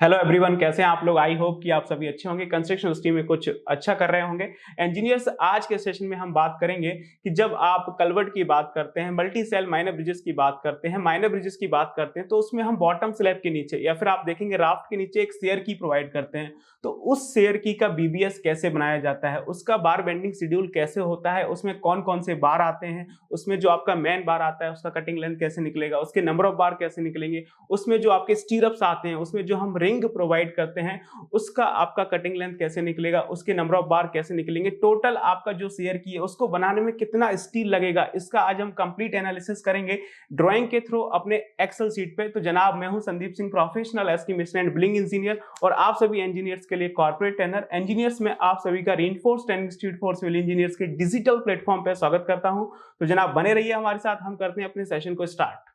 Hello everyone, कैसे हैं आप लोग। आई होप कि आप सभी अच्छे होंगे, कंस्ट्रक्शन इंडस्ट्री में कुछ अच्छा कर रहे होंगे। इंजीनियर्स, आज के सेशन में हम बात करेंगे कि जब आप कलवर्ट की बात करते हैं, मल्टी सेल माइनर ब्रिजेस की बात करते हैं, माइनर ब्रिजेस की बात करते हैं, तो उसमें हम बॉटम स्लैब के नीचे या फिर आप देखेंगे राफ्ट के नीचे एक शेयर की प्रोवाइड करते हैं। तो उस शेयर की का बीबीएस कैसे बनाया जाता है, उसका बार बेंडिंग शेड्यूल कैसे होता है, उसमें कौन कौन से बार आते हैं, उसमें जो आपका मेन बार आता है उसका कटिंग लेंथ कैसे निकलेगा, उसके नंबर ऑफ बार कैसे निकलेंगे, उसमें जो आपके स्टीरअप्स आते हैं, उसमें जो हम रिंग प्रोवाइड करते हैं उसका आपका कटिंग लेंथ कैसे निकलेगा, उसके नंबर ऑफ बार कैसे निकलेंगे, टोटल आपका जो शेयर की है उसको बनाने में कितना स्टील लगेगा, इसका आज हम कंप्लीट एनालिसिस करेंगे ड्राइंग के थ्रू अपने एक्सेल शीट पे। तो जनाब, मैं हूं Sandeep Singh, professional estimation and building engineer, और आप सभी इंजीनियर्स के लिए कॉर्पोरेट ट्रेनर। इंजीनियर्स में आप सभी का reinforced training institute for civil engineers के डिजिटल प्लेटफॉर्म पे स्वागत करता हूं। तो जनाब, बने रहिए हमारे साथ, हम करते हैं अपने सेशन को स्टार्ट।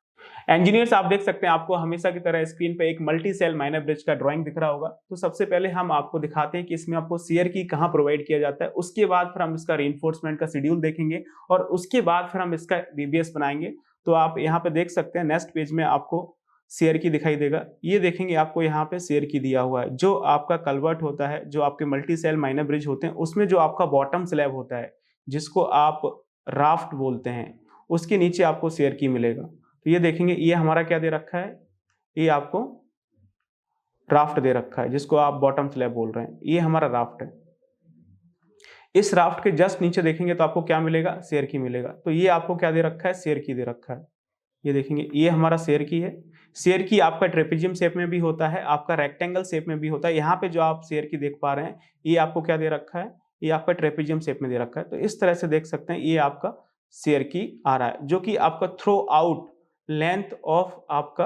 इंजीनियर्स, आप देख सकते हैं आपको हमेशा की तरह स्क्रीन पे एक मल्टी सेल माइनर ब्रिज का ड्राइंग दिख रहा होगा। तो सबसे पहले हम आपको दिखाते हैं कि इसमें आपको शेयर की कहां प्रोवाइड किया जाता है, उसके बाद फिर हम इसका रीइंफोर्समेंट का शेड्यूल देखेंगे और उसके बाद फिर हम इसका बीबीएस बनाएंगे। तो आप यहाँ पे देख सकते हैं नेक्स्ट पेज में आपको शेयर की दिखाई देगा। ये देखेंगे आपको यहाँ पे शेयर की दिया हुआ है। जो आपका कलवर्ट होता है, जो आपके मल्टी सेल माइनर ब्रिज होते हैं, उसमें जो आपका बॉटम स्लैब होता है जिसको आप राफ्ट बोलते हैं, उसके नीचे आपको शेयर की मिलेगा। तो ये देखेंगे, ये हमारा क्या दे रखा है, ये आपको राफ्ट दे रखा है जिसको आप बॉटम स्लैब बोल रहे हैं। ये हमारा राफ्ट है। इस राफ्ट के जस्ट नीचे देखेंगे तो आपको क्या मिलेगा, शेयर की मिलेगा। तो ये आपको क्या दे रखा है, शेयर की दे रखा है। ये देखेंगे, ये हमारा शेयर की है। शेयर की आपका ट्रेपेजियम शेप में भी होता है, आपका रेक्टेंगल शेप में भी होता है। यहाँ पे जो आप शेयर की देख पा रहे हैं, ये आपको क्या दे रखा है, ये आपका ट्रेपेजियम शेप में दे रखा है। तो इस तरह से देख सकते हैं, ये आपका शेयर की आ रहा है, जो कि आपका थ्रू आउट लेंथ ऑफ आपका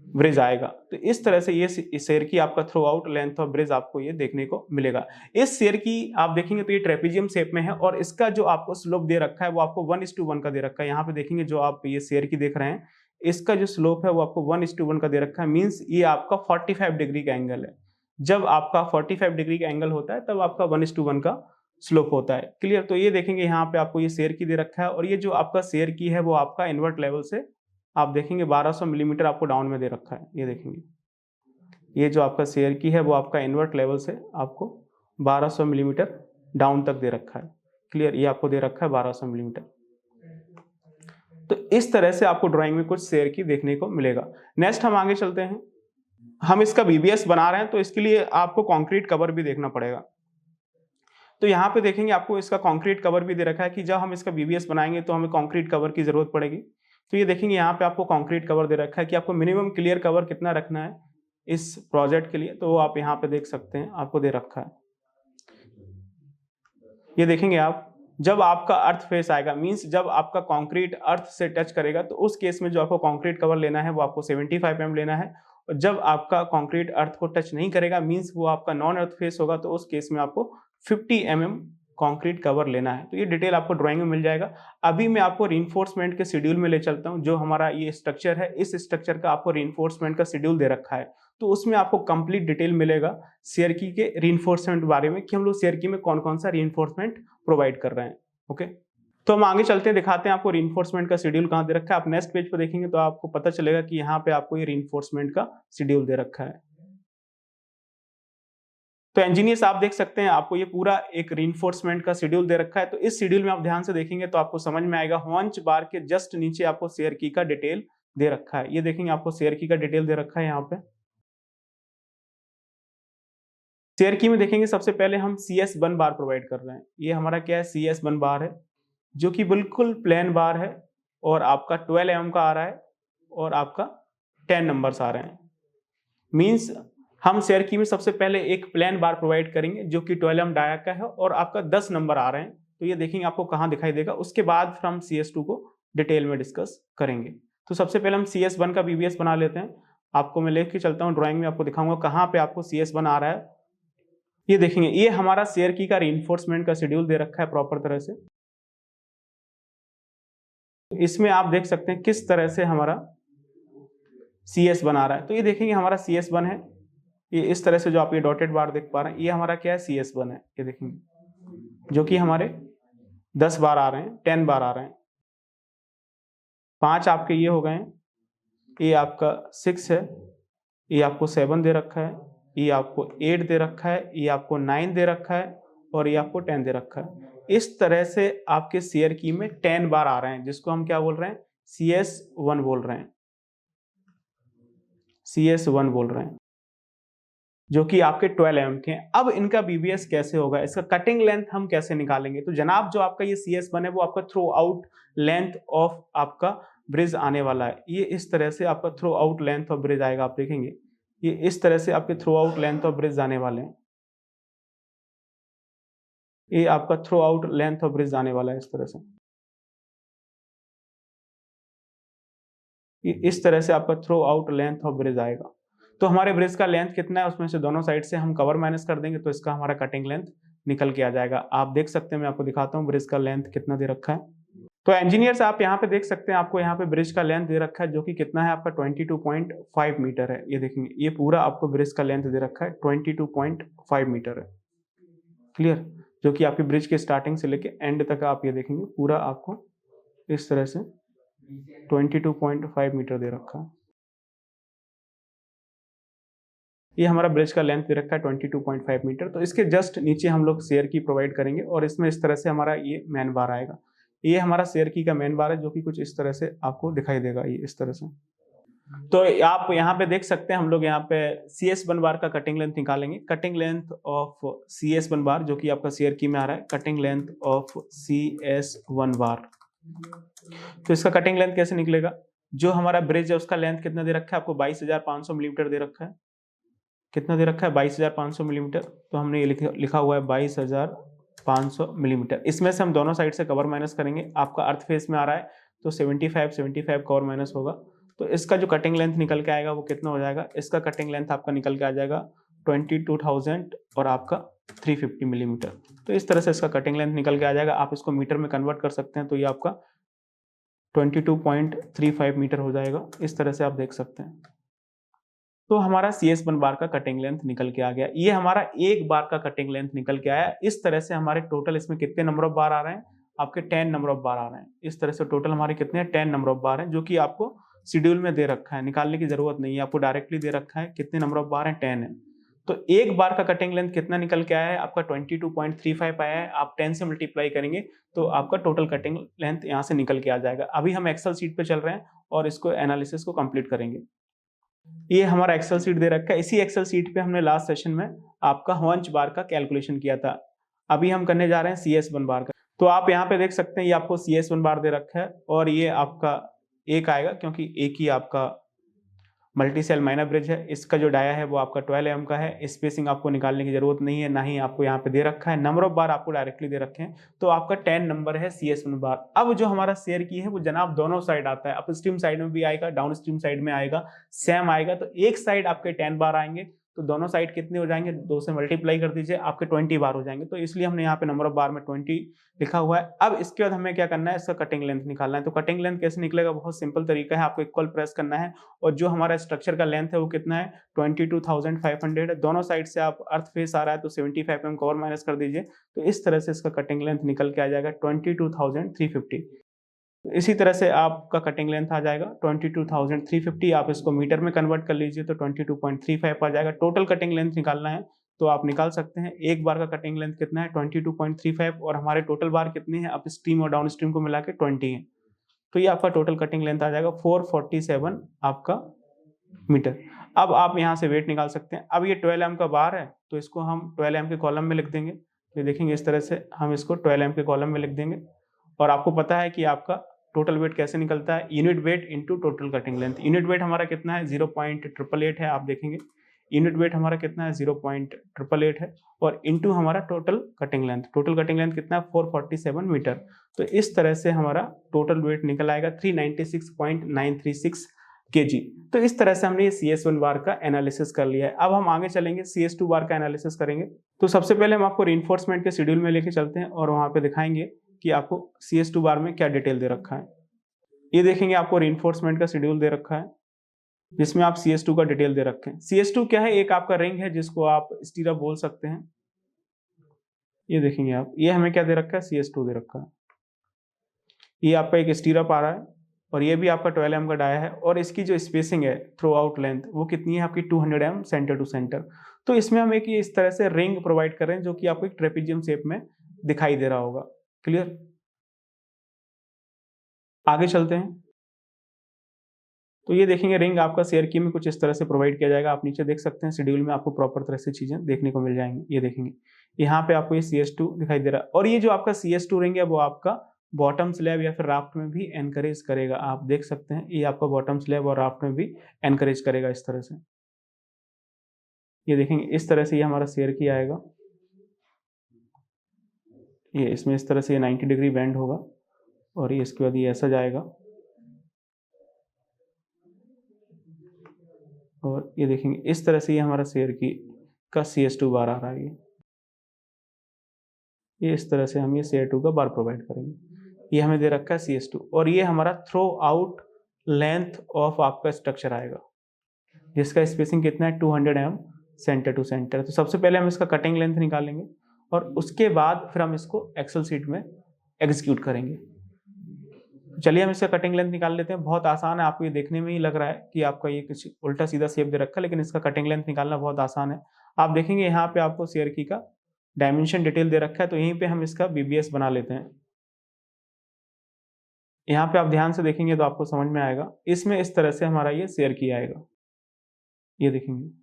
ब्रिज आएगा। तो इस तरह से ये शेयर की आपका through out length of bridge आपको ये देखने को मिलेगा। इस शेयर की आप देखेंगे तो ये ट्रेपेजियम शेप में है, और इसका जो आपको स्लोप दे रखा है वो आपको 1:1 का दे रखा है। यहाँ पे देखेंगे जो आप ये शेयर की देख रहे हैं, इसका जो स्लोप है वो आपको 1:1 का दे रखा है। मीन्स ये आपका 45 डिग्री का एंगल है। जब आपका 45 डिग्री का एंगल होता है तब आपका 1:1 का स्लोप होता है। क्लियर। तो ये देखेंगे यहाँ पे आपको ये शेयर की दे रखा है, और ये जो आपका शेयर की है वो आपका इन्वर्ट लेवल से आप देखेंगे 1200 मिलीमीटर आपको डाउन में दे रखा है। ये देखेंगे, ये जो आपका शेयर की है वो आपका इन्वर्ट लेवल से आपको 1200 मिलीमीटर डाउन तक दे रखा है। क्लियर। ये आपको दे रखा है 1200 मिलीमीटर। तो इस तरह से आपको ड्राइंग में कुछ शेयर की देखने को मिलेगा। नेक्स्ट हम आगे चलते हैं। हम इसका बीबीएस बना रहे हैं, तो इसके लिए आपको कंक्रीट कवर भी देखना पड़ेगा। तो यहाँ पे देखेंगे आपको इसका कंक्रीट कवर भी दे रखा है कि जब हम इसका बीबीएस बनाएंगे तो हमें कंक्रीट कवर की जरूरत पड़ेगी। तो ये देखेंगे यहाँ पे आपको कंक्रीट कवर दे रखा है कि आपको मिनिमम क्लियर कवर कितना रखना है इस प्रोजेक्ट के लिए। तो आप यहाँ पे देख सकते हैं, आपको दे रखा है। ये देखेंगे आप, जब आपका अर्थ फेस आएगा, मींस जब आपका कंक्रीट अर्थ से टच करेगा, तो उस केस में जो आपको कंक्रीट कवर लेना है वो आपको 75 mm लेना है। और जब आपका कंक्रीट अर्थ को टच नहीं करेगा, मींस वो आपका नॉन अर्थ फेस होगा, तो उस केस में आपको 50 mm कंक्रीट कवर लेना है। तो ये डिटेल आपको ड्राइंग में मिल जाएगा। अभी मैं आपको रीइंफोर्समेंट के शेड्यूल में ले चलता हूँ। जो हमारा ये स्ट्रक्चर है, इस स्ट्रक्चर का आपको रीइंफोर्समेंट का शेड्यूल दे रखा है। तो उसमें आपको कंप्लीट डिटेल मिलेगा शेयर की के रीइंफोर्समेंट बारे में, कि हम लोग शेयर की में कौन कौन सा रीइंफोर्समेंट प्रोवाइड कर रहे हैं। ओके, तो हम आगे चलते हैं, दिखाते हैं आपको रीइंफोर्समेंट का शेड्यूल कहाँ दे रखा है। आप नेक्स्ट पेज पर देखेंगे तो आपको पता चलेगा कि यहाँ पे आपको ये रीइंफोर्समेंट का शेड्यूल दे रखा है। तो इंजीनियर्स, आप देख सकते हैं आपको ये पूरा एक रीइंफोर्समेंट का शेड्यूल दे रखा है। तो इस शेड्यूल में आप ध्यान से देखेंगे तो आपको समझ में आएगा। हॉन्च बार के जस्ट नीचे आपको शेयर की का डिटेल दे रखा है। ये देखेंगे आपको शेयर की का डिटेल दे रखा है यहाँ पे। शेयर की में देखेंगे सबसे पहले हम CS1 बार प्रोवाइड कर रहे हैं। ये हमारा क्या है, CS1 बार है, जो कि बिल्कुल प्लेन बार है, और आपका 12 mm का आ रहा है, और आपका 10 नंबर्स आ रहे हैं। मींस हम शेयर की में सबसे पहले एक प्लेन बार प्रोवाइड करेंगे जो कि 12 mm डाया का है, और आपका 10 नंबर आ रहे हैं। तो ये देखेंगे आपको कहाँ दिखाई देगा। उसके बाद फिर हम CS2 को डिटेल में डिस्कस करेंगे। तो सबसे पहले हम CS1 का बीबीएस बना लेते हैं। आपको मैं लेके चलता हूँ ड्राइंग में, आपको दिखाऊंगा कहाँ पे आपको CS1 आ रहा है। ये देखेंगे, ये हमारा शेयर की का रीइंफोर्समेंट का शेड्यूल दे रखा है प्रॉपर तरह से। इसमें आप देख सकते हैं किस तरह से हमारा CS1 आ रहा है। तो ये देखेंगे हमारा CS1 है, ये इस तरह से जो आप ये डॉटेड बार देख पा रहे हैं, ये हमारा क्या है, CS1 है। ये देखेंगे, जो कि हमारे 10 बार आ रहे हैं, 10 बार आ रहे हैं। 5 आपके ये हो गए हैं, ये आपका 6 है, ये आपको 7 दे रखा है, ये आपको 8 दे रखा है, ये आपको 9 दे रखा है और ये आपको 10 दे रखा है। इस तरह से आपके शेयर की में 10 बार आ रहे हैं, जिसको हम क्या बोल रहे हैं, CS1 बोल रहे हैं, CS1 बोल रहे हैं, जो कि आपके 12 mm के हैं। अब इनका BBS कैसे होगा, इसका कटिंग लेंथ हम कैसे निकालेंगे? तो जनाब जो आपका ये CS1 है वो आपका थ्रू आउट लेंथ ऑफ आपका ब्रिज आने वाला है। ये इस तरह से आपका through out length of bridge आएगा, आप देखेंगे ये इस तरह से आपके through out length of bridge आने वाले हैं। ये आपका through out length of bridge आने वाला है इस तरह से। ये इस तरह से आपका through out length of bridge आएगा। तो हमारे ब्रिज का लेंथ कितना है, उसमें से दोनों साइड से हम कवर माइनस कर देंगे तो इसका हमारा कटिंग लेंथ निकल के आ जाएगा। आप देख सकते हैं, मैं आपको दिखाता हूँ ब्रिज का लेंथ कितना दे रखा है। तो इंजीनियर्स आप यहाँ पे देख सकते हैं, आपको यहाँ पे ब्रिज का लेंथ दे रखा है जो कि कितना है आपका 22.5 मीटर है। ये देखेंगे, ये पूरा आपको ब्रिज का लेंथ दे रखा है 22.5 मीटर है। क्लियर? जो कि आपकी ब्रिज के स्टार्टिंग से लेके एंड तक आप ये देखेंगे पूरा आपको इस तरह से 22.5 मीटर दे रखा है। ये हमारा ब्रिज का लेंथ दे रखा है 22.5 मीटर। तो इसके जस्ट नीचे हम लोग शेयर की प्रोवाइड करेंगे और इसमें इस तरह से हमारा ये मेन बार आएगा। ये हमारा शेयर की का मेन बार है जो कि कुछ इस तरह से आपको दिखाई देगा, ये इस तरह से। तो आप यहाँ पे देख सकते हैं, हम लोग यहाँ पे CS1 बार का कटिंग लेंथ निकालेंगे। कटिंग लेंथ ऑफ CS1 बार जो कि आपका शेयर की में आ रहा है, कटिंग लेंथ ऑफ CS1 बार। तो इसका कटिंग लेंथ कैसे निकलेगा? जो हमारा ब्रिज है उसका लेंथ कितना दे रखा है आपको, 22,500 मिलीमीटर दे रखा है। कितना दे रखा है? 22,500 मिलीमीटर। तो हमने ये लिखा हुआ है 22,500 मिलीमीटर। इसमें से हम दोनों साइड से कवर माइनस करेंगे। आपका अर्थ फेस में आ रहा है तो 75 कवर माइनस होगा। तो इसका जो कटिंग लेंथ निकल के आएगा वो कितना हो जाएगा? इसका कटिंग लेंथ आपका निकल के आ जाएगा 22,000 और आपका 350 मिलीमीटर। तो इस तरह से इसका कटिंग लेंथ निकल के आ जाएगा। आप इसको मीटर में कन्वर्ट कर सकते हैं तो ये आपका 22.35 मीटर हो जाएगा। इस तरह से आप देख सकते हैं। तो हमारा CS1 बार का कटिंग लेंथ निकल के आ गया। ये हमारा एक बार का कटिंग लेंथ निकल के आया। इस तरह से हमारे टोटल इसमें कितने नंबर ऑफ बार आ रहे हैं? आपके 10 नंबर ऑफ बार आ रहे हैं। इस तरह से टोटल हमारे कितने 10 नंबर ऑफ बार हैं, जो कि आपको शेड्यूल में दे रखा है, निकालने की जरूरत नहीं है, आपको डायरेक्टली दे रखा है। कितने नंबर ऑफ बार हैं? 10 है। तो एक बार का कटिंग लेंथ कितना निकल के आया है आपका? 22.35 आया है। आप 10 से मल्टीप्लाई करेंगे तो आपका टोटल कटिंग लेंथ यहाँ से निकल के आ जाएगा। अभी हम एक्सेल शीट पे चल रहे हैं और इसको एनालिसिस को कंप्लीट करेंगे। ये हमारा एक्सेल शीट दे रखा है। इसी एक्सेल शीट पे हमने लास्ट सेशन में आपका हंच बार का कैलकुलेशन किया था। अभी हम करने जा रहे हैं CS1 बार का। तो आप यहाँ पे देख सकते हैं, ये आपको CS1 बार दे रखा है और ये आपका एक आएगा क्योंकि एक ही आपका मल्टी सेल माइनर ब्रिज है। इसका जो डाया है वो आपका 12 mm का है। स्पेसिंग आपको निकालने की जरूरत नहीं है, ना ही आपको यहाँ पे दे रखा है। नंबर ऑफ बार आपको डायरेक्टली दे रखे हैं। तो आपका 10 नंबर है CS1 बार। अब जो हमारा शेयर की है वो जनाब दोनों साइड आता है, अप स्ट्रीम साइड में भी आएगा, डाउन स्ट्रीम साइड में आएगा, सेम आएगा। तो एक साइड आपके 10 बार आएंगे तो दोनों साइड कितने हो जाएंगे? 2 से मल्टीप्लाई कर दीजिए, आपके 20 बार हो जाएंगे। तो इसलिए हमने यहाँ पे नंबर ऑफ बार में 20 लिखा हुआ है। अब इसके बाद हमें क्या करना है? इसका कटिंग लेंथ निकालना है। तो कटिंग लेंथ कैसे निकलेगा? बहुत सिंपल तरीका है, आपको इक्वल प्रेस करना है और जो हमारा स्ट्रक्चर का लेंथ है वो कितना है? 22,500 है। दोनों साइड से आप अर्थ फेस आ रहा है तो 75 mm कवर माइनस कर दीजिए। तो इस तरह से इसका कटिंग लेंथ निकल के आ जाएगा 22,350। तो इसी तरह से आपका कटिंग लेंथ आ जाएगा 22,350। आप इसको मीटर में कन्वर्ट कर लीजिए तो 22.35 आ जाएगा। टोटल कटिंग लेंथ निकालना है तो आप निकाल सकते हैं। एक बार का कटिंग लेंथ कितना है? 22.35 और हमारे टोटल बार कितने हैं? अप स्ट्रीम और डाउन स्ट्रीम को मिला के 20 है। तो ये आपका टोटल कटिंग लेंथ आ जाएगा 447 आपका मीटर। अब आप यहाँ से वेट निकाल सकते हैं। अब ये 12 mm का बार है तो इसको हम 12 mm के कॉलम में लिख देंगे। तो देखेंगे इस तरह से हम इसको 12 mm के कॉलम में लिख देंगे। और आपको पता है कि आपका टोटल वेट कैसे निकलता है? Unit weight into total cutting length. Unit weight हमारा कितना है? 0.888 है। आप देखेंगे यूनिट वेट हमारा कितना है? 0.888 है और इंटू हमारा total cutting length. Total cutting length कितना है? 447 मीटर। तो इस तरह से हमारा टोटल वेट निकल आएगा 396.936 kg। तो इस तरह से हमने ये CS1 बार का एनालिसिस कर लिया है। अब हम आगे चलेंगे, CS2 बार का एनालिसिस करेंगे। तो सबसे पहले हम आपको रीइंफोर्समेंट के शेड्यूल में लेके चलते हैं और वहां पे दिखाएंगे कि आपको CS2 बार में क्या डिटेल दे रखा है। ये देखेंगे आपको रीइंफोर्समेंट का शेड्यूल दे रखा है जिसमें आप CS2 का डिटेल दे रखे हैं। CS2 क्या है? एक आपका रिंग है जिसको आप स्टीरअप बोल सकते हैं। ये देखेंगे आप, ये हमें क्या दे रखा है? CS2 दे रखा है। ये आपका एक स्टीरअप आ रहा है और ये भी आपका 12 mm का डाया है, और इसकी जो स्पेसिंग है थ्रू आउट लेंथ वो कितनी है आपकी 200 mm सेंटर टू सेंटर। तो इसमें हम एक ये इस तरह से रिंग प्रोवाइड कर रहे हैं जो कि आपको एक ट्रेपेजियम शेप में दिखाई दे रहा होगा। क्लियर? आगे चलते हैं। तो ये देखेंगे रिंग आपका शेयर की में कुछ इस तरह से प्रोवाइड किया जाएगा। आप नीचे देख सकते हैं शेड्यूल में आपको प्रॉपर तरह से चीजें देखने को मिल जाएंगी। ये देखेंगे यहाँ पे आपको ये CS2 दिखाई दे रहा है, और ये जो आपका CS2 रिंग है वो आपका बॉटम स्लैब या फिर राफ्ट में भी एनकरेज करेगा। आप देख सकते हैं ये आपका बॉटम स्लैब और राफ्ट में भी एनकरेज करेगा इस तरह से। ये देखेंगे इस तरह से ये हमारा शेयर की आएगा। ये इसमें इस तरह से ये 90 डिग्री बेंड होगा, और ये इसके बाद ये ऐसा जाएगा, और ये देखेंगे इस तरह से ये हमारा शेयर की का CS2 बार आ रहा है। ये इस तरह से हम ये CS2 का बार प्रोवाइड करेंगे। ये हमें दे रखा है CS2, और ये हमारा थ्रो आउट लेंथ ऑफ आपका स्ट्रक्चर आएगा जिसका स्पेसिंग कितना है 200 mm सेंटर टू सेंटर। तो सबसे पहले हम इसका कटिंग लेंथ निकालेंगे, और उसके बाद फिर हम इसको एक्सेल सीट में एग्जीक्यूट करेंगे। चलिए हम इसका कटिंग लेंथ निकाल लेते हैं। बहुत आसान है, आपको ये देखने में ही लग रहा है कि आपका ये कुछ उल्टा सीधा शेप दे रखा है, लेकिन इसका कटिंग लेंथ निकालना बहुत आसान है। आप देखेंगे यहाँ पे आपको शेयर की का डायमेंशन डिटेल दे रखा है, तो यहीं पे हम इसका BBS बना लेते हैं। यहाँ पे आप ध्यान से देखेंगे तो आपको समझ में आएगा, इसमें इस तरह से हमारा ये शेयर की आएगा। ये देखेंगे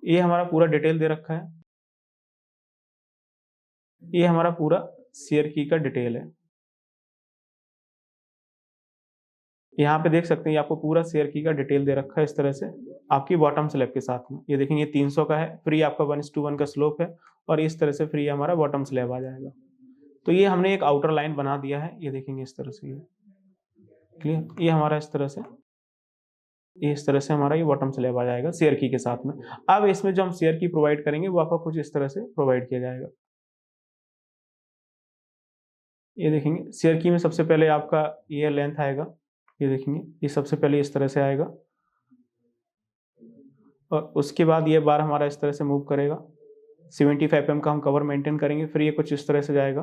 ये हमारा पूरा डिटेल दे रखा है, ये हमारा पूरा शेयर की का डिटेल है। यहाँ पे देख सकते हैं आपको पूरा शेयर की का डिटेल दे रखा है इस तरह से आपकी बॉटम स्लैब के साथ में। ये देखेंगे 300 का है, फ्री आपका 1:1 का स्लोप है, और इस तरह से फ्री हमारा बॉटम स्लैब आ जाएगा। तो ये हमने एक आउटर लाइन बना दिया है। ये देखेंगे इस तरह से, ये क्लियर, ये हमारा इस तरह से, ये इस तरह से हमारा ये बॉटम स्लैब आ जाएगा शेयर की के साथ में। अब इसमें जो हम शेयर की प्रोवाइड करेंगे वो आपको कुछ इस तरह से प्रोवाइड किया जाएगा। ये देखेंगे शेयर की में सबसे पहले आपका ये लेंथ आएगा। ये देखेंगे ये सबसे पहले इस तरह से आएगा, और उसके बाद ये बार हमारा इस तरह से मूव करेगा। 75 mm का हम कवर मेंटेन करेंगे, फिर ये कुछ इस तरह से जाएगा,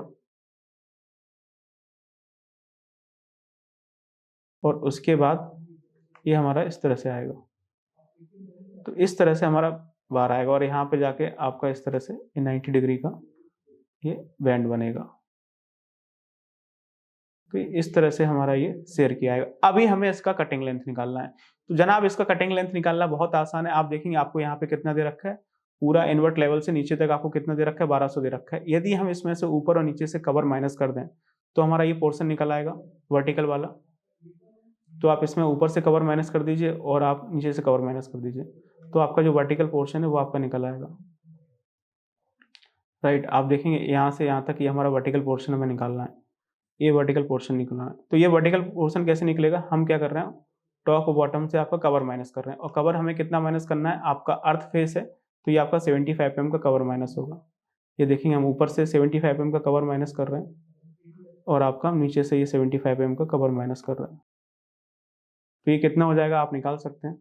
और उसके बाद ये हमारा इस तरह से आएगा। तो इस तरह से हमारा बार आएगा, और यहाँ पे जाके आपका इस तरह से 90 डिग्री का ये बैंड बनेगा। तो इस तरह से हमारा ये शेयर किया आएगा। अभी हमें इसका कटिंग लेंथ निकालना है। तो जनाब इसका कटिंग लेंथ निकालना बहुत आसान है। आप देखेंगे आपको यहाँ पे कितना दे रखा है, पूरा इन्वर्ट लेवल से नीचे तक आपको कितना दे रखा है, 1200 दे रखा है। यदि हम इसमें से ऊपर और नीचे से कवर माइनस कर दें तो हमारा ये पोर्शन निकल आएगा वर्टिकल वाला। तो आप इसमें ऊपर से कवर माइनस कर दीजिए और आप नीचे से कवर माइनस कर दीजिए, तो आपका जो वर्टिकल पोर्शन है वो आपका निकल आएगा। राइट, आप देखेंगे यहाँ से यहाँ तक ये हमारा वर्टिकल पोर्शन हमें निकालना है। ये वर्टिकल पोर्शन निकलना है। तो ये वर्टिकल पोर्शन कैसे निकलेगा, हम क्या कर रहे हैं, टॉप और बॉटम से आपका कवर माइनस कर रहे हैं, और कवर हमें कितना माइनस करना है, आपका अर्थ फेस है तो ये आपका 75 mm का कवर माइनस होगा। ये देखेंगे हम ऊपर से 75 mm का कवर माइनस कर रहे हैं, और आपका नीचे से ये 75 mm का कवर माइनस कर रहे हैं। तो ये कितना हो जाएगा आप निकाल सकते हैं।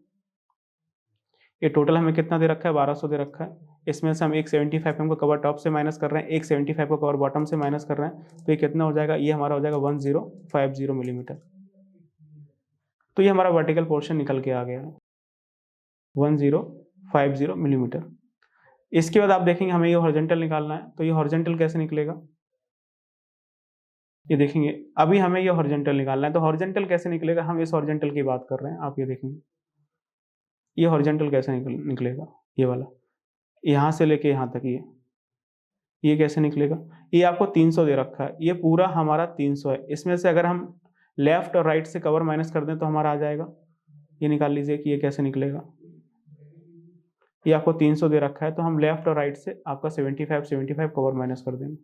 ये टोटल हमें कितना दे रखा है, 1200 दे रखा है। इसमें से हम एक 75 mm का कवर टॉप से माइनस कर रहे हैं, एक 75 का कवर बॉटम से माइनस कर रहे हैं, तो ये कितना हो जाएगा, ये हमारा हो जाएगा 1050 मिलीमीटर। तो ये हमारा वर्टिकल पोर्शन निकल के आ गया है 1050 मिलीमीटर। इसके बाद आप देखेंगे हमें ये हॉरिजॉन्टल निकालना है। तो ये हॉरिजॉन्टल कैसे निकलेगा, ये देखेंगे अभी हमें ये हॉरिजॉन्टल निकालना है। तो हॉरिजॉन्टल कैसे निकलेगा, हम इस हॉरिजॉन्टल की बात कर रहे हैं। आप ये देखेंगे ये हॉरिजॉन्टल कैसे निकलेगा, ये वाला यहाँ से लेके यहाँ तक, ये कैसे निकलेगा, ये आपको 300 दे रखा है, ये पूरा हमारा 300 है। इसमें से अगर हम लेफ्ट और राइट से कवर माइनस कर दें तो हमारा आ जाएगा, ये निकाल लीजिए कि ये कैसे निकलेगा। ये आपको 300 दे रखा है, तो हम लेफ्ट और राइट से आपका 75 कवर माइनस कर देंगे।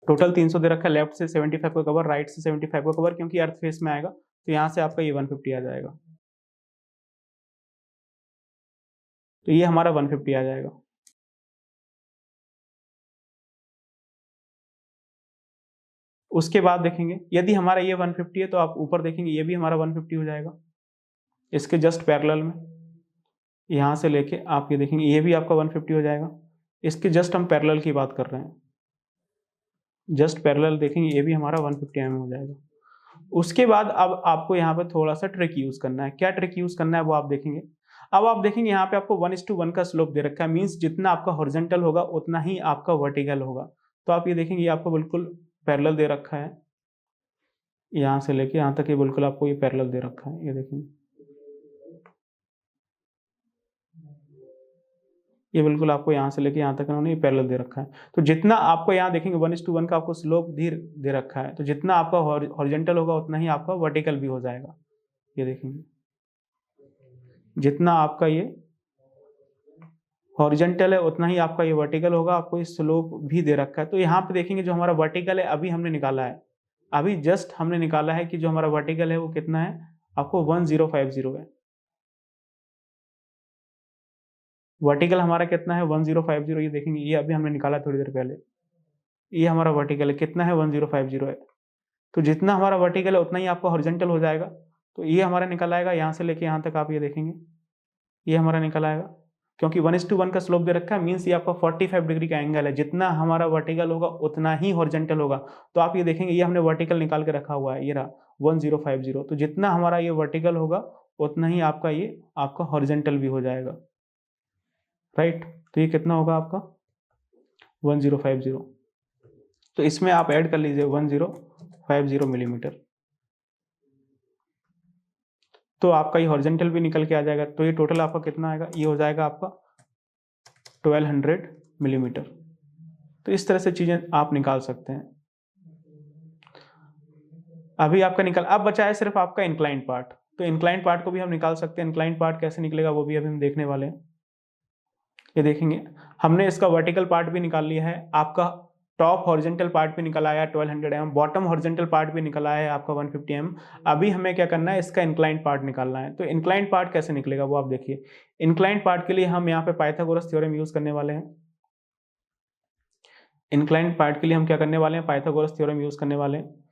टोटल 300 दे रखा है, लेफ्ट से 75 का कवर, राइट से 75 का कवर, क्योंकि अर्थ फेस में आएगा तो यहाँ से आपका ये 150 आ जाएगा। तो ये हमारा 150 आ जाएगा। उसके बाद देखेंगे यदि हमारा ये 150 है तो आप ऊपर देखेंगे ये भी हमारा 150 हो जाएगा, इसके जस्ट पैरेलल में यहाँ से लेके आप ये देखेंगे ये भी आपका 150 हो जाएगा। इसके जस्ट हम पैरेलल की बात कर रहे हैं। जस्ट पैरेलल देखेंगे, ये भी हमारा 150 mm हो जाएगा। उसके बाद अब आपको यहाँ पे थोड़ा सा ट्रिक यूज करना है। क्या ट्रिक यूज करना है वो आप देखेंगे। अब आप देखेंगे यहाँ पे आपको 1:1 का स्लोप दे रखा है, मींस जितना आपका हॉरिजॉन्टल होगा उतना ही आपका वर्टिकल होगा। तो आप ये देखेंगे ये आपको बिल्कुल पैरेलल दे रखा है, यहाँ से लेके यहाँ तक ये बिल्कुल आपको ये पैरेलल दे रखा है, ये देखेंगे ये बिल्कुल आपको यहाँ से लेके यहाँ तक इन्होंने ये पैरेलल दे रखा है। तो जितना आपको यहाँ देखेंगे 1:1 का आपको स्लोप दे रखा है, तो जितना आपका हॉरिजॉन्टल होगा उतना ही आपका वर्टिकल भी हो जाएगा। ये देखेंगे जितना आपका ये हॉरिजॉन्टल है उतना ही आपका ये वर्टिकल होगा, आपको ये स्लोप भी दे रखा है। तो यहाँ पे देखेंगे जो हमारा वर्टिकल है अभी हमने निकाला है, अभी जस्ट हमने निकाला है कि जो हमारा वर्टिकल है वो कितना है, आपको 1050 है। वर्टिकल हमारा कितना है 1050, ये देखेंगे ये अभी हमने निकाला थोड़ी देर पहले, ये हमारा वर्टिकल है कितना है 1050 है। तो जितना हमारा वर्टिकल है उतना ही आपका हॉरिजॉन्टल हो जाएगा। तो ये हमारा निकल आएगा यहाँ से लेके यहाँ तक, आप ये देखेंगे ये हमारा निकल आएगा, क्योंकि 1:1 का स्लोप दे रखा है, मीन्स ये आपका 45 डिग्री का एंगल है। जितना हमारा वर्टिकल होगा उतना ही हॉरिजॉन्टल होगा। तो आप ये देखेंगे ये हमने वर्टिकल निकाल के रखा हुआ है, ये रहा 1050। तो जितना हमारा ये वर्टिकल होगा उतना ही आपका ये आपका हॉरिजॉन्टल भी हो जाएगा, राइट। तो ये कितना होगा आपका 1050। तो इसमें आप ऐड कर लीजिए 1050 मिलीमीटर, तो आपका ये हॉरिजॉन्टल भी निकल के आ जाएगा। तो ये टोटल आपका कितना आएगा, ये हो जाएगा आपका 1200 मिलीमीटर। तो इस तरह से चीजें आप निकाल सकते हैं। अभी आपका अब बचा है सिर्फ आपका इंक्लाइंड पार्ट। तो इंक्लाइंड पार्ट को भी हम निकाल सकते हैं। इंक्लाइंड पार्ट कैसे निकलेगा वो भी अभी हम देखने वाले हैं। ये देखेंगे हमने इसका वर्टिकल पार्ट भी निकाल लिया है, आपका टॉप हॉरिजॉन्टल पार्ट भी निकल आया 1200 mm, बॉटम हॉरिजॉन्टल पार्ट भी निकल आया है आपका 150 mm। अभी हमें क्या करना है, इसका इंक्लाइंड पार्ट निकालना है। तो इंक्लाइंड पार्ट कैसे निकलेगा वो आप देखिए। इंक्लाइंड पार्ट के लिए हम यहाँ पे पाइथागोरस थ्योरम यूज करने वाले हैं। इंक्लाइंड पार्ट के लिए हम क्या करने वाले हैं, पाइथागोरस थ्योरम यूज करने वाले हैं।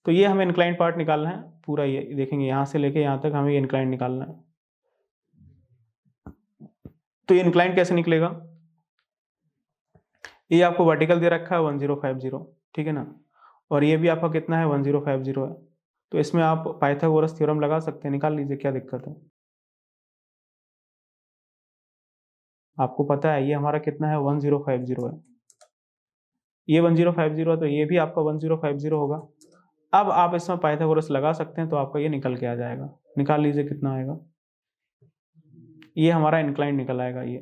तो ये हमें इंक्लाइंड पार्ट निकालना है पूरा, ये देखेंगे यहाँ से लेके यहाँ तक हमें इंक्लाइंड निकालना है। तो ये इंक्लाइंड कैसे निकलेगा, ये आपको वर्टिकल दे रखा है 1050, ठीक है ना, और ये भी आपका कितना है 1050 है। तो इसमें आप पाइथागोरस थ्योरम लगा सकते हैं, निकाल लीजिए क्या दिक्कत है। आपको पता है ये हमारा कितना है 1050 है, ये 1050 है, तो ये भी आपका 1050 होगा। अब आप इसमें पाइथागोरस लगा सकते हैं, तो आपका ये निकल के आ जाएगा। निकाल लीजिए कितना आएगा, ये हमारा इंक्लाइन निकल आएगा ये।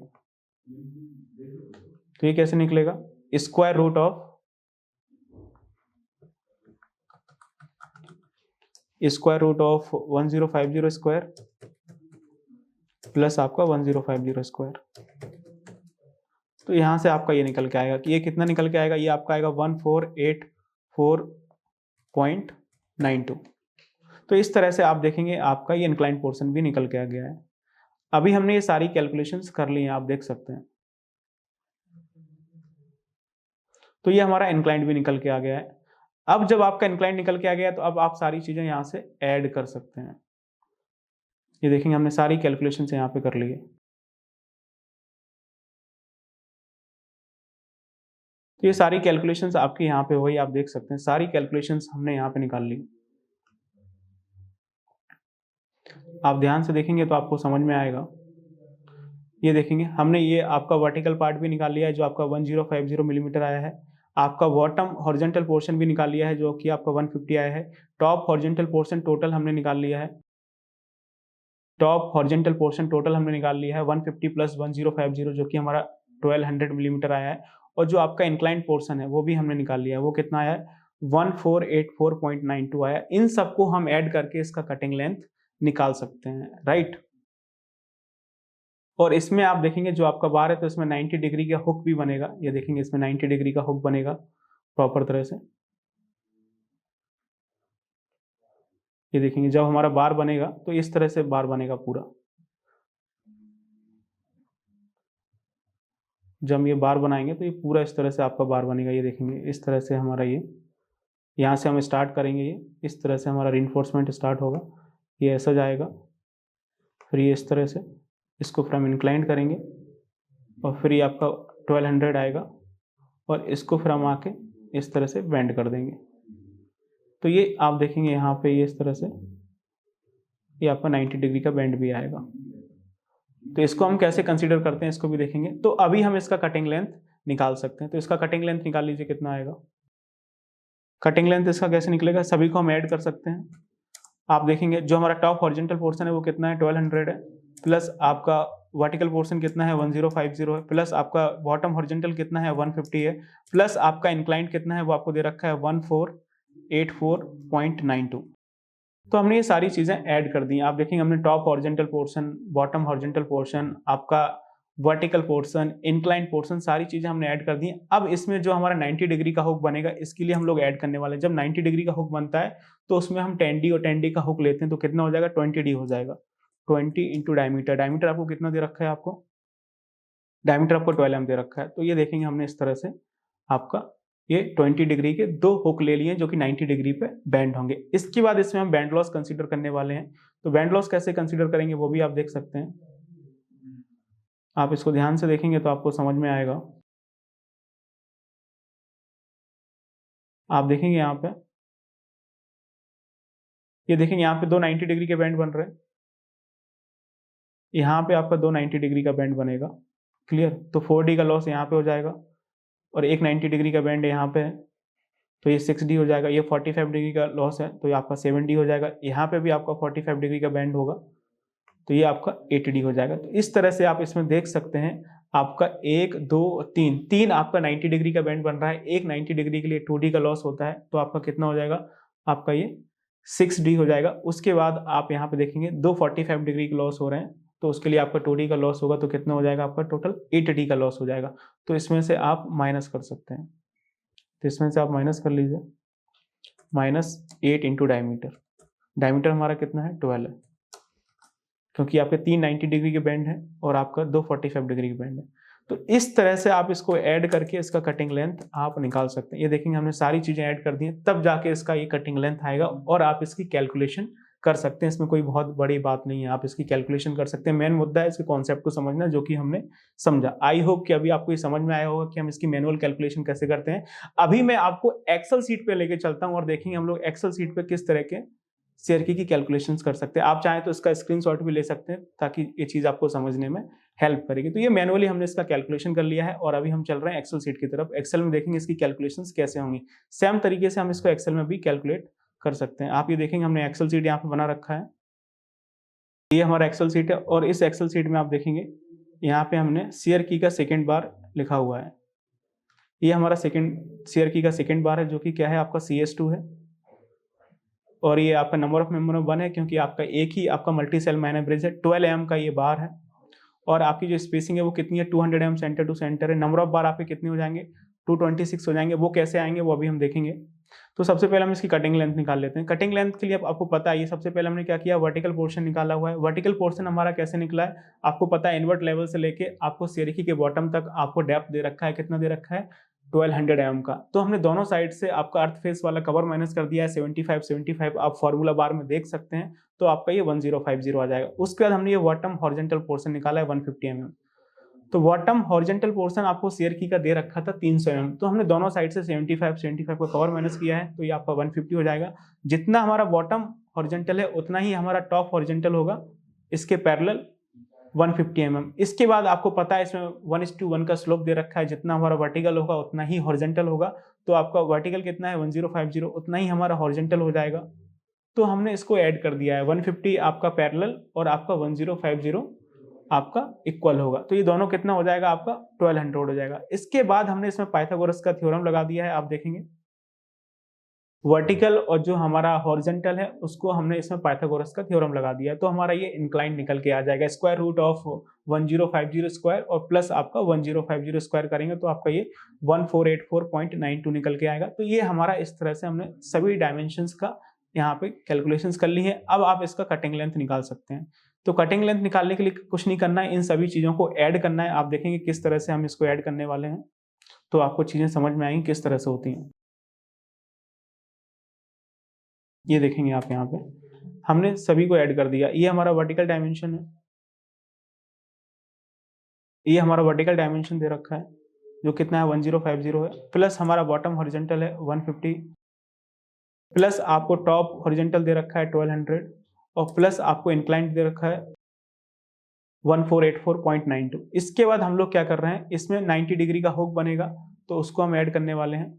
तो ये कैसे निकलेगा, square root of square 1050 square plus आपका 1050 स्क्वायर। तो यहां से आपका ये निकल के आएगा कि ये कितना निकल के आएगा, ये आपका आएगा 1484.92। तो इस तरह से आप देखेंगे आपका ये इंक्लाइंड पोर्शन भी निकल के आ गया है। अभी हमने ये सारी कैलकुलेशंस कर ली हैं, आप देख सकते हैं। तो ये हमारा इंक्लाइंड भी निकल के आ गया है। अब जब आपका इंक्लाइंड निकल के आ गया तो अब आप सारी चीजें यहां से ऐड कर सकते हैं। ये देखेंगे हमने सारी कैलकुलेशंस यहां पे कर ली है। तो ये सारी कैलकुलेशंस आपके यहाँ पे वही आप देख सकते हैं, सारी कैलकुलेशंस हमने यहाँ पे निकाल ली। आप ध्यान से देखेंगे तो आपको समझ में आएगा। ये देखेंगे हमने ये आपका वर्टिकल पार्ट भी निकाल लिया है जो आपका 1050 मिलीमीटर आया है। आपका बॉटम हॉरिजॉन्टल पोर्शन भी निकाल लिया है जो कि आपका 150 आया है। टॉप हॉरिजॉन्टल पोर्शन टोटल हमने निकाल लिया है, टॉप हॉरिजॉन्टल पोर्शन टोटल हमने निकाल लिया है 150 प्लस 1050 जो कि हमारा 1200 मिलीमीटर आया है। और जो आपका इंक्लाइंड पोर्शन है वो भी हमने निकाल लिया है, वो कितना आया है 1484.92 आया। इन सबको हम ऐड करके इसका कटिंग लेंथ निकाल सकते हैं, राइट। और इसमें आप देखेंगे जो आपका बार है तो इसमें 90 डिग्री का हुक भी बनेगा। ये देखेंगे इसमें 90 डिग्री का हुक बनेगा प्रॉपर तरह से। ये देखेंगे जब हमारा बार बनेगा तो इस तरह से बार बनेगा पूरा। जब हम ये बार बनाएंगे तो ये पूरा इस तरह से आपका बार बनेगा। ये देखेंगे इस तरह से हमारा ये, यहाँ से हम स्टार्ट करेंगे, ये इस तरह से हमारा रिइंफोर्समेंट स्टार्ट होगा, ये ऐसा जाएगा, फिर ये इस तरह से इसको फिर हम इंक्लाइंड करेंगे और फिर ये आपका 1200 आएगा और इसको फिर हम आके इस तरह से बेंड कर देंगे। तो ये आप देखेंगे यहाँ पे ये इस तरह से ये आपका 90 डिग्री का बेंड भी आएगा। तो इसको हम कैसे कंसीडर करते हैं इसको भी देखेंगे। तो अभी हम इसका कटिंग लेंथ निकाल सकते हैं। तो इसका कटिंग लेंथ निकाल लीजिए कितना आएगा। कटिंग लेंथ इसका कैसे निकलेगा, सभी को हम ऐड कर सकते हैं। आप देखेंगे जो हमारा टॉप हॉरिजॉन्टल पोर्शन है वो कितना है 1200 है, प्लस आपका वर्टिकल पोर्शन कितना है 1050 है, प्लस आपका बॉटम हॉरिजॉन्टल कितना है 150 है, प्लस आपका इंक्लाइंड कितना है वो आपको दे रखा है 1484.92। तो हमने ये सारी चीजें ऐड कर दी। आप देखेंगे हमने top horizontal portion, bottom horizontal portion, आपका वर्टिकल पोर्शन, इंक्लाइन पोर्शन, सारी चीजें हमने ऐड कर दी। अब इसमें जो हमारा 90 डिग्री का हुक बनेगा इसके लिए हम लोग ऐड करने वाले हैं। जब 90 डिग्री का हुक बनता है तो उसमें हम 10D और 10D का हुक लेते हैं, तो कितना हो जाएगा 20D हो जाएगा। 20 इंटू डायमीटर, डायमीटर आपको कितना दे रखा है, आपको डायमीटर आपको 12 एम दे रखा है। तो ये देखेंगे हमने इस तरह से आपका ये 20 डिग्री के 2 हुक ले लिए जो कि 90 डिग्री पे बैंड होंगे। इसके बाद इसमें हम बैंड लॉस कंसीडर करने वाले हैं। तो बैंड लॉस कैसे कंसीडर करेंगे वो भी आप देख सकते हैं। आप इसको ध्यान से देखेंगे तो आपको समझ में आएगा। आप देखेंगे यहाँ पे, ये देखेंगे यहाँ पे 2 90 डिग्री के बैंड बन रहे हैं, यहाँ पे आपका 2 90 डिग्री का बैंड बनेगा। क्लियर। तो 4D का लॉस यहाँ पे हो जाएगा और एक 90 डिग्री का बैंड यहाँ पे है तो ये 6D हो जाएगा। ये 45 डिग्री का लॉस है तो ये आपका 7D हो जाएगा। यहाँ पे भी आपका 45 डिग्री का बैंड होगा तो ये आपका 8D हो जाएगा। तो इस तरह से आप इसमें देख सकते हैं आपका 1 2 3 आपका 90 डिग्री का बैंड बन रहा है। एक 90 डिग्री के लिए 2D का लॉस होता है तो आपका कितना हो जाएगा, आपका ये 6D हो जाएगा। उसके बाद आप यहाँ पे देखेंगे 2 45 डिग्री के लॉस हो रहे हैं तो उसके लिए आपका 2D का लॉस होगा तो कितना हो जाएगा, आपका टोटल 8D का लॉस हो जाएगा। तो इसमें से आप माइनस कर सकते हैं। तो इसमें से आप माइनस कर लीजिए, -8 इंटू डायमीटर। डायमीटर हमारा कितना है 12 है क्योंकि आपके 3 90 डिग्री के बैंड है और आपका 2 45 डिग्री के बैंड है। तो इस तरह से आप इसको ऐड करके इसका कटिंग लेंथ आप निकाल सकते हैं। ये देखेंगे हमने सारी चीजें ऐड कर दी हैं तब जाके इसका ये कटिंग लेंथ आएगा और आप इसकी कैलकुलेशन कर सकते हैं। इसमें कोई बहुत बड़ी बात नहीं है, आप इसकी कैलकुलेशन कर सकते हैं। मेन मुद्दा है इसके कॉन्सेप्ट को समझना जो कि हमने समझा। आई होप कि अभी आपको ये समझ में आया होगा कि हम इसकी मैनुअल कैलकुलेशन कैसे करते हैं। अभी मैं आपको एक्सेल सीट पे लेके चलता हूँ और देखेंगे हम लोग एक्सेल सीट पे किस तरह के शेयर की कैलकुलेशंस कर सकते हैं। आप चाहें तो इसका स्क्रीनशॉट भी ले सकते हैं ताकि ये चीज आपको समझने में हेल्प करेगी। तो ये मैनुअली हमने इसका कैलकुलेशन कर लिया है और अभी हम चल रहे हैं एक्सेल सीट की तरफ। एक्सेल में देखेंगे इसकी कैलकुलेशंस कैसे होंगी। सेम तरीके से हम इसको एक्सेल में भी कैलकुलेट कर सकते हैं। आप ये देखेंगे हमने एक्सेल सीट यहाँ पे बना रखा है, ये हमारा एक्सेल सीट है और इस एक्सेल सीट में आप देखेंगे यहाँ पे हमने शेयर की का सेकेंड बार लिखा हुआ है। ये हमारा सेकेंड शेयर की का सेकेंड बार है जो कि क्या है, आपका CS2 है और ये आपका नंबर ऑफ मेंबर 1 है क्योंकि आपका एक ही आपका मल्टी सेल मैन ब्रिज है। 12 mm का ये बार है और आपकी जो स्पेसिंग है वो कितनी है 200 mm सेंटर टू सेंटर है। नंबर ऑफ बार आपके कितने हो जाएंगे 226 हो जाएंगे। वो कैसे आएंगे वो अभी हम देखेंगे। तो सबसे पहले हम इसकी कटिंग लेंथ निकाल लेते हैं। कटिंग लेंथ के लिए आपको पता है, ये सबसे पहले हमने क्या किया, वर्टिकल पोर्शन निकाला हुआ है। वर्टिकल पोर्शन हमारा कैसे निकला है आपको पता है, इनवर्ट लेवल से लेके आपको शेयरकी के बॉटम तक आपको डेप्थ दे रखा है, कितना दे रखा है 1200 mm का। तो हमने दोनों साइड से आपका अर्थ फेस वाला कवर माइनस कर दिया है 75 आप फॉर्मूला बार में देख सकते हैं। तो आपका ये 1050 आ जाएगा। उसके बाद हमने ये बॉटम हॉरिजॉन्टल पोर्शन निकाला है 150 mm। तो बॉटम हॉरिजॉन्टल पोर्शन आपको शेयर की का दे रखा था 300 mm। तो हमने दोनों साइड से 75 का कवर माइनस किया है तो ये आपका 150 हो जाएगा। जितना हमारा बॉटम हॉरिजॉन्टल है उतना ही हमारा टॉप हॉरिजॉन्टल होगा इसके पैरेलल 150 mm। इसके बाद आपको पता है इसमें 1:1 का स्लोप दे रखा है, जितना हमारा वर्टिकल होगा उतना ही हॉरिजॉन्टल होगा। तो आपका वर्टिकल कितना है 1050, उतना ही हमारा हॉरिजॉन्टल हो जाएगा। तो हमने इसको ऐड कर दिया है 150 आपका पैरेलल और आपका 1050 आपका इक्वल होगा। तो ये दोनों कितना हो जाएगा आपका 1200 हो जाएगा। इसके बाद हमने इसमें पाइथागोरस का थ्योरम लगा दिया है। आप देखेंगे वर्टिकल और जो हमारा हॉरिजॉन्टल है उसको हमने इसमें पाइथागोरस का थ्योरम लगा दिया है। तो हमारा ये इंक्लाइन निकल के आ जाएगा स्क्वायर रूट ऑफ 1050 स्क्वायर और प्लस आपका 1050 स्क्वायर करेंगे तो आपका ये 1484.92 निकल के आएगा। तो ये हमारा इस तरह से हमने सभी डायमेंशंस का यहाँ पे कैलकुलेशंस कर ली है। अब आप इसका कटिंग लेंथ निकाल सकते हैं। तो कटिंग लेंथ निकालने के लिए कुछ नहीं करना है, इन सभी चीजों को ऐड करना है। आप देखेंगे किस तरह से हम इसको ऐड करने वाले हैं तो आपको चीजें समझ में आएंगी किस तरह से होती हैं। ये देखेंगे आप यहाँ पे हमने सभी को ऐड कर दिया। ये हमारा वर्टिकल डायमेंशन है, ये हमारा वर्टिकल डायमेंशन दे रखा है जो कितना है 1050 है, प्लस हमारा बॉटम हॉरिजॉन्टल है 150, प्लस आपको टॉप हॉरिजॉन्टल दे रखा है 1200 और प्लस आपको इंक्लाइंड दे रखा है 1484.92। इसके बाद हम लोग क्या कर रहे हैं, इसमें 90 डिग्री का हुक बनेगा तो उसको हम ऐड करने वाले हैं।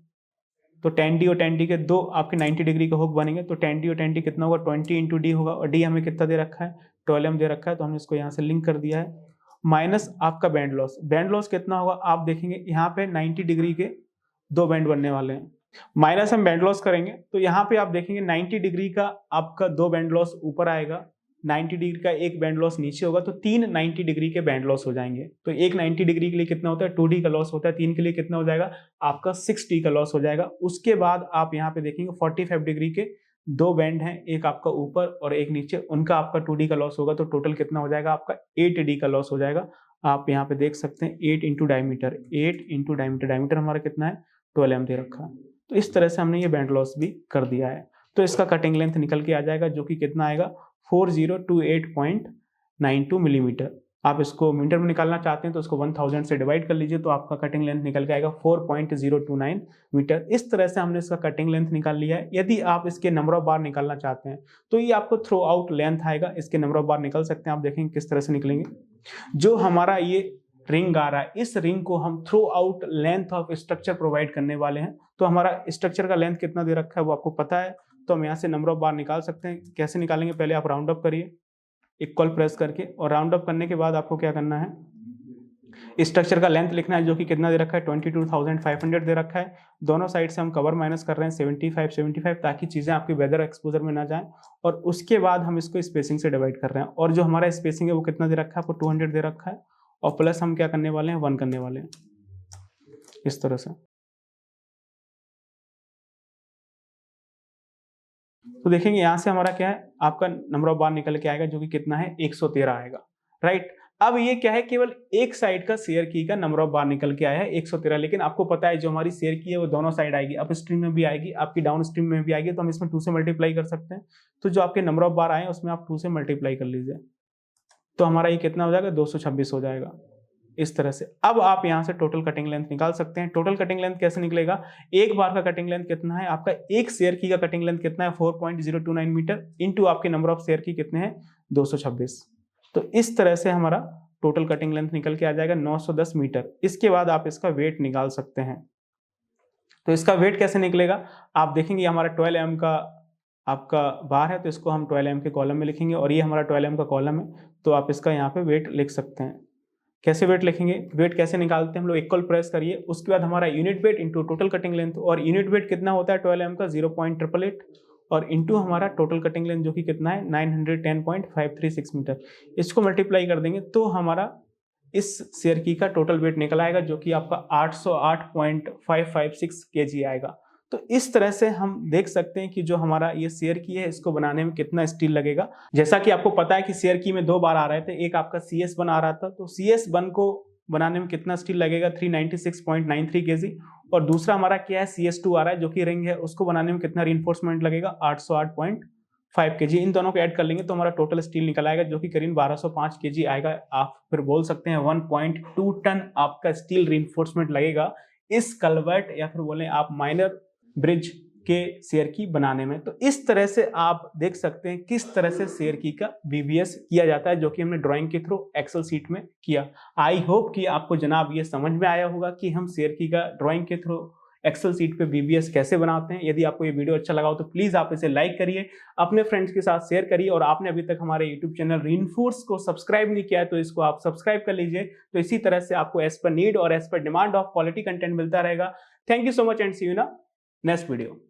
तो 10D और 10D के दो आपके 90 डिग्री का हुक बनेंगे, तो 10D और 10D कितना होगा 20 इंटू डी होगा, और डी हमें कितना दे रखा है 12M दे रखा है, तो हमने इसको यहाँ से लिंक कर दिया है। माइनस आपका बैंड लॉस, बैंड लॉस कितना होगा आप देखेंगे यहाँ पे 90 डिग्री के दो बैंड बनने वाले हैं, माइनस हम बैंड लॉस करेंगे तो यहाँ पे आप देखेंगे 90 डिग्री का आपका दो बैंड लॉस ऊपर आएगा, 90 डिग्री का एक बैंड लॉस नीचे होगा, तो तीन 90 डिग्री के बैंड लॉस हो जाएंगे। तो एक 90 डिग्री के लिए कितना होता है 2D का लॉस होता है, तीन के लिए कितना हो जाएगा आपका 6D का लॉस हो जाएगा। उसके बाद आप यहाँ पे देखेंगे 45 डिग्री के दो बैंड हैं, एक आपका ऊपर और एक नीचे, उनका आपका 2D का लॉस होगा, तो टोटल कितना हो जाएगा आपका 8D का लॉस हो जाएगा। आप यहाँ पे देख सकते हैं 8 into diameter, 8 into diameter, diameter हमारा कितना है 12M दे रखा है। तो इस तरह से हमने ये बैंड लॉस भी कर दिया है। तो इसका कटिंग लेंथ निकल के आ जाएगा जो कि कितना आएगा 4028.92 मिलीमीटर। आप इसको मीटर में निकालना चाहते हैं तो उसको 1000 से डिवाइड कर लीजिए, तो आपका कटिंग लेंथ निकल के आएगा 4.029 मीटर। इस तरह से हमने इसका कटिंग लेंथ निकाल लिया है। यदि आप इसके नंबर ऑफ बार निकालना चाहते हैं तो ये आपको थ्रू आउट लेंथ आएगा, इसके नंबर ऑफ बार निकल सकते हैं। आप देखेंगे किस तरह से निकलेंगे। जो हमारा ये रिंग आ रहा है, इस रिंग को हम through out length of structure provide करने वाले हैं। तो हमारा स्ट्रक्चर का लेंथ कितना दे रखा है वो आपको पता है, तो हम यहाँ से नंबर ऑफ बार निकाल सकते हैं। कैसे निकालेंगे, पहले आप राउंड अप करिए इक्वल प्रेस करके, और राउंड अप करने के बाद आपको क्या करना है, स्ट्रक्चर का लेंथ लिखना है जो कि कितना दे रखा है 22,500 दे रखा है। दोनों साइड से हम कवर माइनस कर रहे हैं 75 ताकि चीज़ें आपकी वेदर एक्सपोजर में ना जाएं, और उसके बाद हम इसको स्पेसिंग से डिवाइड कर रहे हैं। और जो हमारा स्पेसिंग है वो कितना दे रखा है आपको 200 दे रखा है, और प्लस हम क्या करने वाले हैं 1 करने वाले हैं, इस तरह से। तो देखेंगे यहाँ से हमारा क्या है, आपका नंबर ऑफ बार निकल के आएगा जो कि कितना है 113 आएगा, राइट। अब ये क्या है, केवल एक साइड का शेयर की का नंबर ऑफ बार निकल के आया है 113, लेकिन आपको पता है जो हमारी शेयर की है वो दोनों साइड आएगी, अप स्ट्रीम में भी आएगी, आपकी डाउन स्ट्रीम में भी आएगी, तो हम इसमें 2 से मल्टीप्लाई कर सकते हैं। तो जो आपके नंबर ऑफ बार आए उसमें आप 2 से मल्टीप्लाई कर लीजिए, तो हमारा ये कितना हो जाएगा 226 हो जाएगा, इस तरह से। अब आप यहाँ से टोटल कटिंग लेंथ निकाल सकते हैं। टोटल कटिंग लेंथ कैसे निकलेगा, एक बार का कटिंग लेंथ कितना है आपका, एक शेयर की का कटिंग लेंथ कितना है 4.029 मीटर इंटू आपके नंबर ऑफ शेयर की कितने हैं 226। तो इस तरह से हमारा टोटल कटिंग लेंथ निकल के आ जाएगा 910 मीटर। इसके बाद आप इसका वेट निकाल सकते हैं। तो इसका वेट कैसे निकलेगा, आप देखेंगे हमारा 12M का आपका बार है, तो इसको हम 12M के कॉलम में लिखेंगे, और ये हमारा 12M का कॉलम है, तो आप इसका यहाँ पे वेट लिख सकते हैं। कैसे वेट लिखेंगे, वेट कैसे निकालते हैं हम लोग, इक्वल प्रेस करिए, उसके बाद हमारा unit weight into total cutting length, और यूनिट वेट कितना होता है 12M का 0.888, और इंटू हमारा टोटल कटिंग लेंथ जो कि कितना है 910.536 मीटर। इसको मल्टीप्लाई कर देंगे तो हमारा इस शेयर की का टोटल वेट निकल आएगा जो कि आपका 808.556 kg आएगा। तो इस तरह से हम देख सकते हैं कि जो हमारा ये शेयर की है इसको बनाने में कितना स्टील लगेगा। जैसा कि आपको पता है कि शेयर की में दो बार आ रहे थे, एक आपका CS1 आ रहा था, तो CS1 को बनाने में कितना स्टील लगेगा 396.93 kg, और दूसरा हमारा क्या है CS2 आ रहा है जो कि रिंग है, उसको बनाने में कितना रीइंफोर्समेंट लगेगा 808.5 kg। इन दोनों को ऐड कर लेंगे तो हमारा टोटल स्टील निकल आएगा जो कि करीब 1205 kg आएगा। आप फिर बोल सकते हैं 1.2 टन आपका स्टील रीइंफोर्समेंट लगेगा इस कलवर्ट या फिर बोले आप माइनर ब्रिज के शेयर की बनाने में। तो इस तरह से आप देख सकते हैं किस तरह से शेयर की का VBS किया जाता है, जो कि हमने ड्राइंग के थ्रू एक्सेल सीट में किया। आई होप कि आपको जनाब ये समझ में आया होगा कि हम शेयर की का ड्राइंग के थ्रू एक्सेल सीट पे VBS कैसे बनाते हैं। यदि आपको ये वीडियो अच्छा लगा हो तो प्लीज आप इसे लाइक करिए, अपने फ्रेंड्स के साथ शेयर करिए, और आपने अभी तक हमारे यूट्यूब चैनल रीइंफोर्स को सब्सक्राइब नहीं किया है तो इसको आप सब्सक्राइब कर लीजिए। तो इसी तरह से आपको एज पर नीड और as per demand of quality content मिलता रहेगा। Thank you so much and see you in next video.